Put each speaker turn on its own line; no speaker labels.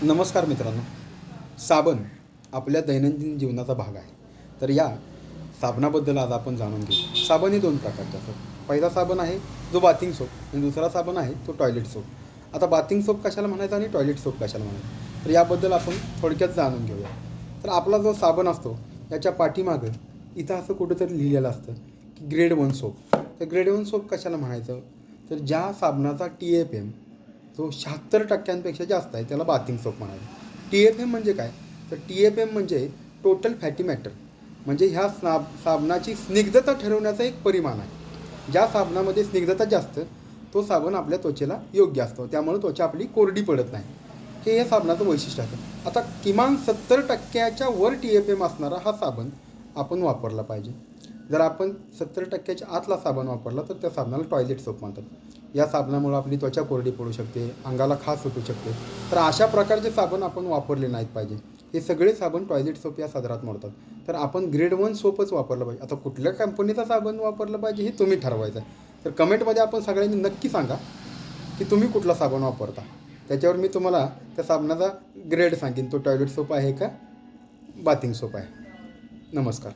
नमस्कार मित्रांनो. साबण आपल्या दैनंदिन जीवनाचा भाग आहे. तर या साबणाबद्दल आज आपण जाणून घेऊ. साबण हे दोन प्रकारचे असतात. पहिला साबण आहे जो बाथिंग सोप आणि दुसरा साबण आहे तो टॉयलेट सोप. आता बाथिंग सोप कशाला म्हणायचं आणि टॉयलेट सोप कशाला म्हणायचं, तर याबद्दल आपण थोडक्यात जाणून घेऊया. तर आपला जो साबण असतो याच्या पाठीमागं इथं असं कुठंतरी लिहिलेलं असतं की ग्रेड 1 सोप. तर ग्रेड 1 सोप कशाला म्हणायचं, तर ज्या साबणाचा TFM जो 76% जास्त आहे त्याला बाथिंग सोप म्हणायचं. TFM म्हणजे काय, तर TFM म्हणजे टोटल फॅटी मॅटर, म्हणजे ह्या साबणाची स्निग्धता ठरवण्याचा एक परिमाण आहे. ज्या साबणामध्ये स्निग्धता जास्त तो साबण आपल्या त्वचेला योग्य असतो, त्यामुळे त्वचा आपली कोरडी पडत नाही. हे या साबणाचं वैशिष्ट्य आहे. आता किमान 70%च्या वर TFM असणारा हा साबण आपण वापरला पाहिजे. जर आपण 70%च्या आतला साबण वापरला तर त्या साबणाला टॉयलेट सोप म्हणतात. या साबणामुळे आपली त्वचा कोरडी पडू शकते, अंगाला खाज सुटू शकते. तर अशा प्रकारचे साबण आपण वापरले नाहीत पाहिजे. हे सगळे साबण टॉयलेट सोप या सदरात मोडतात. तर आपण ग्रेड 1 सोपच वापरलं पाहिजे. आता कुठल्या कंपनीचा साबण वापरलं पाहिजे हे तुम्ही ठरवायचं आहे. तर कमेंटमध्ये आपण सगळ्यांनी नक्की सांगा की तुम्ही कुठला साबण वापरता. त्याच्यावर मी तुम्हाला त्या साबणाचा ग्रेड सांगेन, तो टॉयलेट सोप आहे का बाथिंग सोप आहे. नमस्कार.